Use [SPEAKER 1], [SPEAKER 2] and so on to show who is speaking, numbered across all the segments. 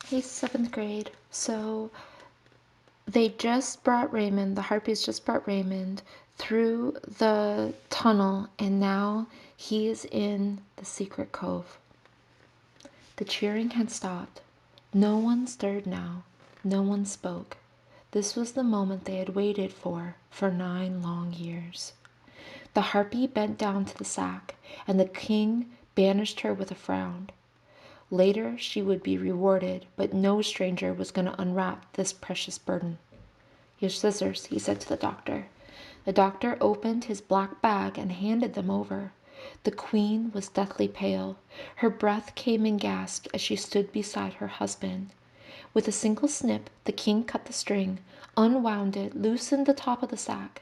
[SPEAKER 1] Hey, seventh grade. So they just brought Raymond, the Harpies just brought Raymond through the tunnel, and now he is in the secret cove. The cheering had stopped. No one stirred now. No one spoke. This was the moment they had waited for 9 long years. The harpy bent down to the sack, and the king banished her with a frown. Later she would be rewarded, but no stranger was going to unwrap this precious burden. "Your scissors," he said to the doctor. The doctor opened his black bag and handed them over. The queen was deathly pale. Her breath came in gasps as she stood beside her husband. With a single snip, the king cut the string, unwound it, loosened the top of the sack.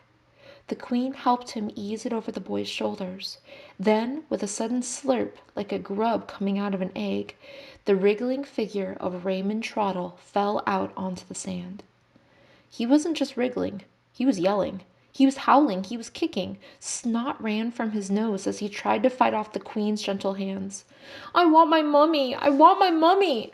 [SPEAKER 1] The queen helped him ease it over the boy's shoulders. Then, with a sudden slurp, like a grub coming out of an egg, the wriggling figure of Raymond Trottle fell out onto the sand. He wasn't just wriggling, he was yelling. He was howling, he was kicking. Snot ran from his nose as he tried to fight off the queen's gentle hands. "I want my mummy! I want my mummy!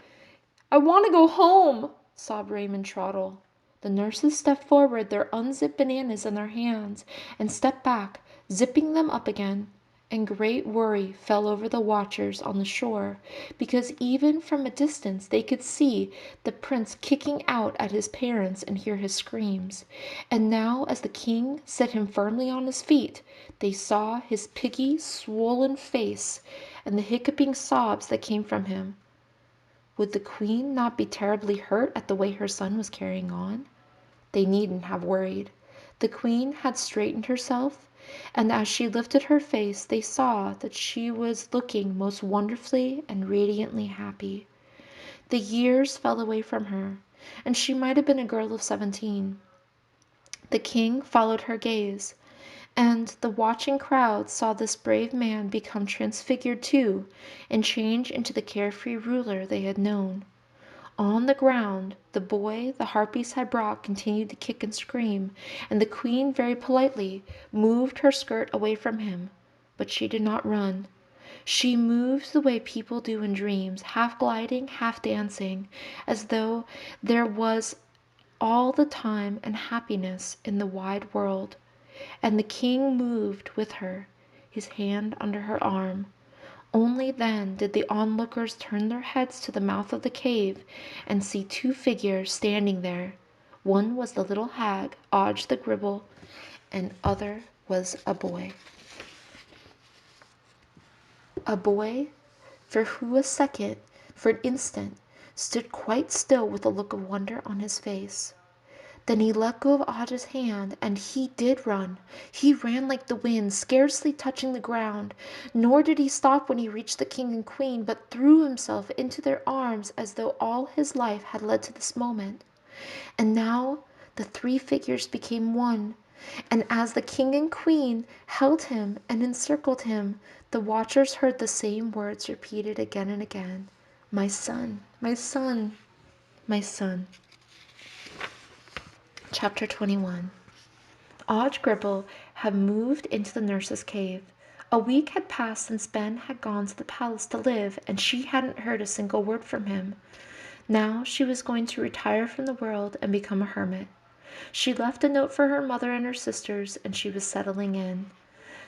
[SPEAKER 1] I want to go home!" sobbed Raymond Trottle. The nurses stepped forward, their unzipped bananas in their hands, and stepped back, zipping them up again. And great worry fell over the watchers on the shore, because even from a distance they could see the prince kicking out at his parents and hear his screams. And now, as the king set him firmly on his feet, they saw his piggy, swollen face and the hiccuping sobs that came from him. Would the queen not be terribly hurt at the way her son was carrying on? They needn't have worried. The queen had straightened herself, and as she lifted her face they saw that she was looking most wonderfully and radiantly happy. The years fell away from her, and she might have been a girl of 17. The king followed her gaze, and the watching crowd saw this brave man become transfigured too, and change into the carefree ruler they had known. On the ground, the boy the harpies had brought continued to kick and scream, and the queen very politely moved her skirt away from him. But she did not run. She moved the way people do in dreams, half gliding, half dancing, as though there was all the time and happiness in the wide world. And the king moved with her, his hand under her arm. Only then did the onlookers turn their heads to the mouth of the cave and see 2 figures standing there. One was the little hag, Odge the Gribble, and other was a boy. A boy for who a second, for an instant, stood quite still with a look of wonder on his face. Then he let go of Odge's hand, and he did run. He ran like the wind, scarcely touching the ground. Nor did he stop when he reached the king and queen, but threw himself into their arms as though all his life had led to this moment. And now the 3 figures became one, and as the king and queen held him and encircled him, the watchers heard the same words repeated again and again: "My son, my son, my son." Chapter 21. Odge Gribble had moved into the nurse's cave. A week had passed since Ben had gone to the palace to live, and she hadn't heard a single word from him. Now she was going to retire from the world and become a hermit. She left a note for her mother and her sisters, and she was settling in.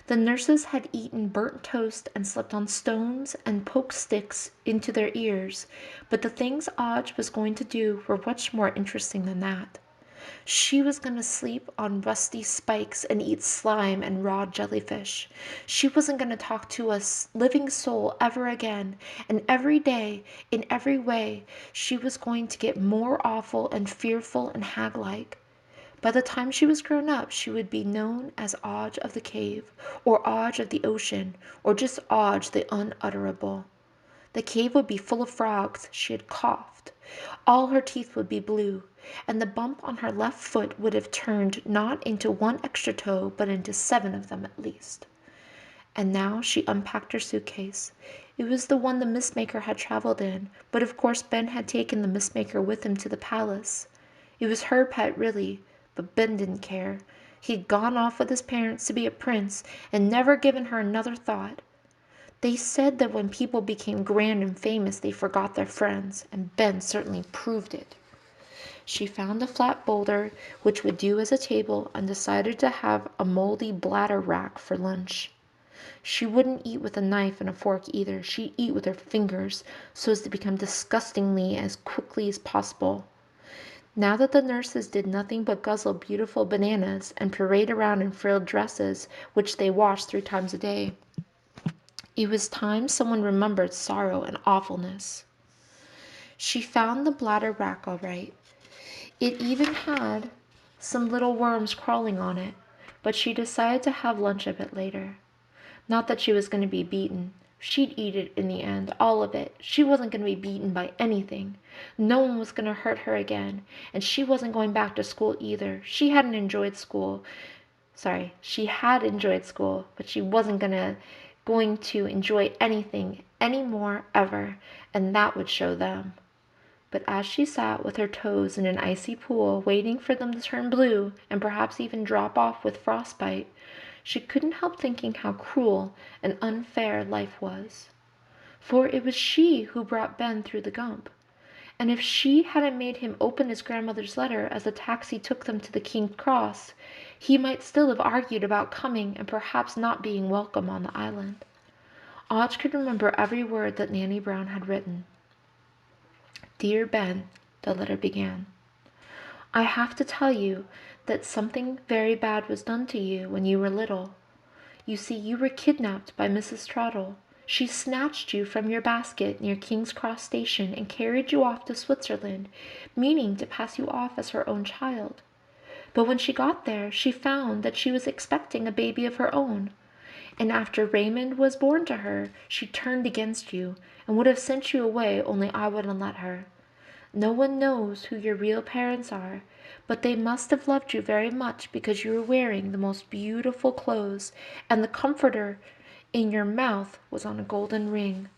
[SPEAKER 1] The nurses had eaten burnt toast and slept on stones and poked sticks into their ears, but the things Odge was going to do were much more interesting than that. She was going to sleep on rusty spikes and eat slime and raw jellyfish. She wasn't going to talk to a living soul ever again, and every day, in every way, she was going to get more awful and fearful and hag-like. By the time she was grown up, she would be known as Odge of the Cave, or Odge of the Ocean, or just Odge the Unutterable. The cave would be full of frogs. She had coughed. All her teeth would be blue, and the bump on her left foot would have turned not into 1 extra toe, but into 7 of them at least. And now she unpacked her suitcase. It was the one the mistmaker had traveled in, but of course Ben had taken the mistmaker with him to the palace. It was her pet, really, but Ben didn't care. He'd gone off with his parents to be a prince and never given her another thought. They said that when people became grand and famous, they forgot their friends, and Ben certainly proved it. She found a flat boulder which would do as a table and decided to have a moldy bladder rack for lunch. She wouldn't eat with a knife and a fork either. She'd eat with her fingers so as to become disgustingly as quickly as possible. Now that the nurses did nothing but guzzle beautiful bananas and parade around in frilled dresses, which they washed 3 times a day, it was time someone remembered sorrow and awfulness. She found the bladder rack all right. It even had some little worms crawling on it, but she decided to have lunch a bit later. Not that she was going to be beaten. She'd eat it in the end, all of it. She wasn't going to be beaten by anything. No one was going to hurt her again, and she wasn't going back to school either. She had enjoyed school, but she wasn't going to enjoy anything anymore ever, and that would show them. But as she sat with her toes in an icy pool, waiting for them to turn blue and perhaps even drop off with frostbite, she couldn't help thinking how cruel and unfair life was. For it was she who brought Ben through the Gump. And if she hadn't made him open his grandmother's letter as the taxi took them to the King's Cross, he might still have argued about coming and perhaps not being welcome on the island. Odge could remember every word that Nanny Brown had written. "Dear Ben," the letter began, "I have to tell you that something very bad was done to you when you were little. You see, you were kidnapped by Mrs. Trottle. She snatched you from your basket near King's Cross Station and carried you off to Switzerland, meaning to pass you off as her own child. But when she got there, she found that she was expecting a baby of her own. And after Raymond was born to her, she turned against you and would have sent you away, only I wouldn't let her. No one knows who your real parents are, but they must have loved you very much because you were wearing the most beautiful clothes, and the comforter in your mouth was on a golden ring.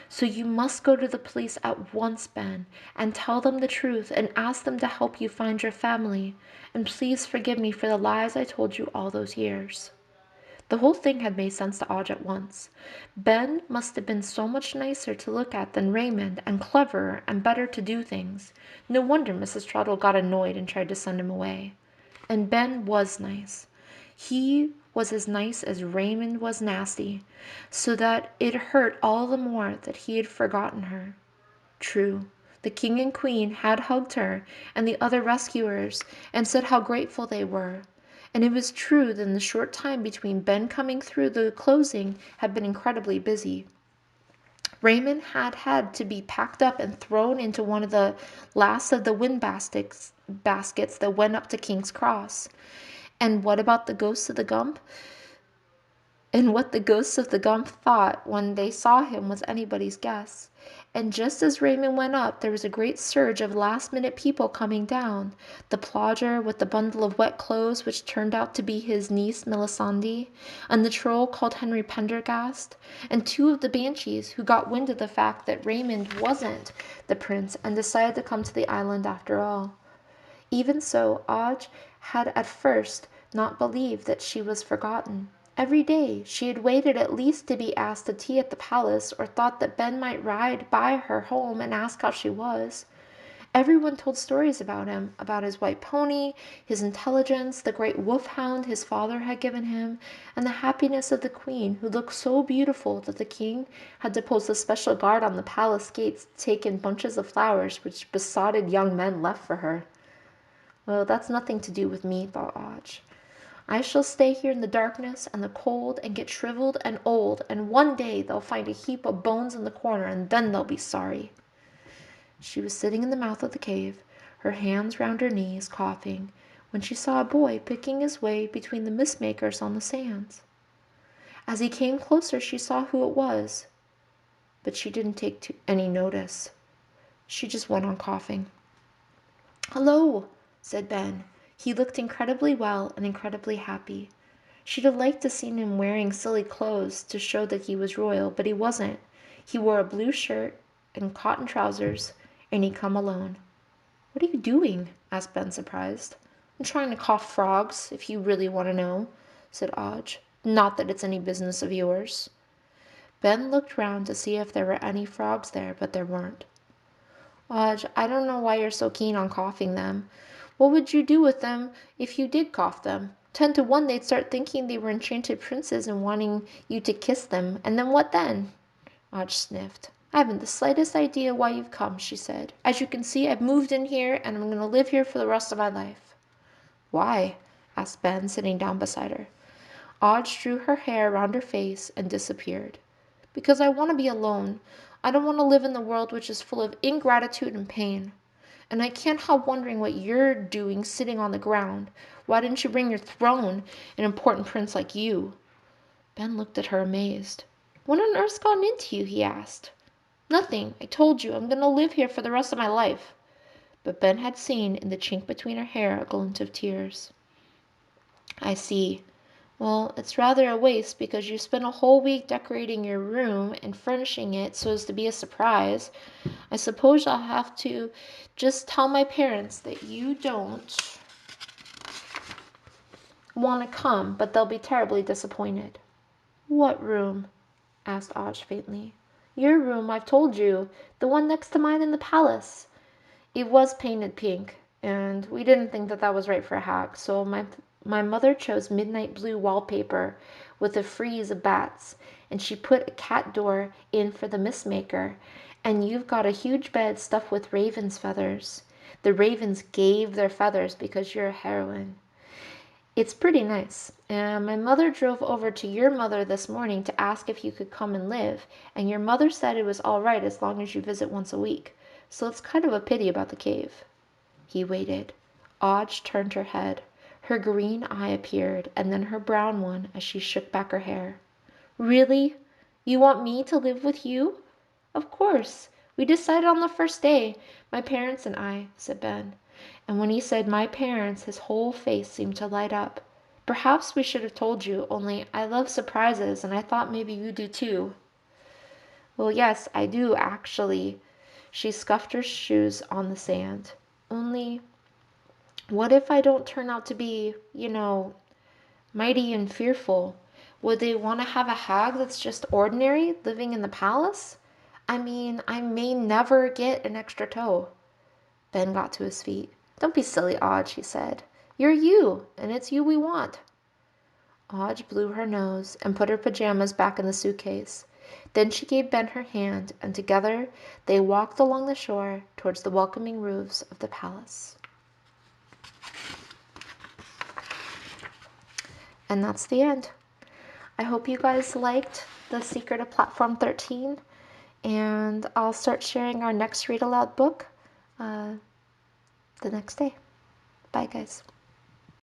[SPEAKER 1] So you must go to the police at once, Ben, and tell them the truth and ask them to help you find your family. And please forgive me for the lies I told you all those years." The whole thing had made sense to Odge at once. Ben must have been so much nicer to look at than Raymond, and cleverer and better to do things. No wonder Mrs. Trottle got annoyed and tried to send him away. And Ben was nice. He was as nice as Raymond was nasty, so that it hurt all the more that he had forgotten her. True, the king and queen had hugged her and the other rescuers and said how grateful they were. And it was true that the short time between Ben coming through the closing had been incredibly busy. Raymond had to be packed up and thrown into one of the last of the wind baskets that went up to King's Cross. And what about the ghosts of the Gump? And what the ghosts of the Gump thought when they saw him was anybody's guess. And just as Raymond went up, there was a great surge of last-minute people coming down. The Plodger with the bundle of wet clothes, which turned out to be his niece Melisande, and the troll called Henry Pendergast, and 2 of the banshees who got wind of the fact that Raymond wasn't the prince and decided to come to the island after all. Even so, Odge had at first not believed that she was forgotten. Every day she had waited at least to be asked to tea at the palace, or thought that Ben might ride by her home and ask how she was. Everyone told stories about him, about his white pony, his intelligence, the great wolf-hound his father had given him, and the happiness of the queen, who looked so beautiful that the king had to post a special guard on the palace gates to take in bunches of flowers which besotted young men left for her. Well, that's nothing to do with me, thought Odge. I shall stay here in the darkness and the cold and get shriveled and old, and one day they'll find a heap of bones in the corner, and then they'll be sorry. She was sitting in the mouth of the cave, her hands round her knees, coughing, when she saw a boy picking his way between the mist makers on the sands. As he came closer, she saw who it was, but she didn't take any notice. She just went on coughing. "Hello," said Ben. He looked incredibly well and incredibly happy. She'd have liked to see him wearing silly clothes to show that he was royal, but he wasn't. He wore a blue shirt and cotton trousers, and he'd come alone. "What are you doing?" asked Ben, surprised. "I'm trying to cough frogs, if you really want to know," said Odge. "Not that it's any business of yours." Ben looked round to see if there were any frogs there, but there weren't. Lodge, I don't know why you're so keen on coughing them. What would you do with them if you did cough them? 10 to 1 they'd start thinking they were enchanted princes and wanting you to kiss them, and then what then? Lodge sniffed. I haven't the slightest idea why you've come, she said. As you can see, I've moved in here, and I'm going to live here for the rest of my life. Why? Asked Ben, sitting down beside her. Odge drew her hair around her face and disappeared. Because I want to be alone. I don't want to live in the world which is full of ingratitude and pain. And I can't help wondering what you're doing sitting on the ground. Why didn't you bring your throne, an important prince like you? Ben looked at her amazed. What on earth's gotten into you? He asked. Nothing. I told you, I'm going to live here for the rest of my life. But Ben had seen in the chink between her hair a glint of tears. I see. Well, it's rather a waste because you spent a whole week decorating your room and furnishing it so as to be a surprise. I suppose I'll have to just tell my parents that you don't want to come, but they'll be terribly disappointed. What room? Asked Odge faintly. Your room, I've told you. The one next to mine in the palace. It was painted pink, and we didn't think that that was right for a hag, so my mother chose midnight blue wallpaper with a frieze of bats, and she put a cat door in for the mistmaker, and you've got a huge bed stuffed with ravens' feathers. The ravens gave their feathers because you're a heroine. It's pretty nice. And my mother drove over to your mother this morning to ask if you could come and live, and your mother said it was all right as long as you visit once a week. So it's kind of a pity about the cave. He waited. Odge turned her head. Her green eye appeared, and then her brown one as she shook back her hair. Really? You want me to live with you? Of course. We decided on the first day, my parents and I, said Ben. And when he said my parents, his whole face seemed to light up. Perhaps we should have told you, only I love surprises, and I thought maybe you do too. Well, yes, I do, actually. She scuffed her shoes on the sand. Only, what if I don't turn out to be, mighty and fearful? Would they want to have a hag that's just ordinary, living in the palace? I mean, I may never get an extra toe. Ben got to his feet. Don't be silly, Odge, he said. You're you, and it's you we want. Odge blew her nose and put her pajamas back in the suitcase. Then she gave Ben her hand, and together they walked along the shore towards the welcoming roofs of the palace. And that's the end. I hope you guys liked The Secret of Platform 13, and I'll start sharing our next read aloud book the next day. Bye, guys.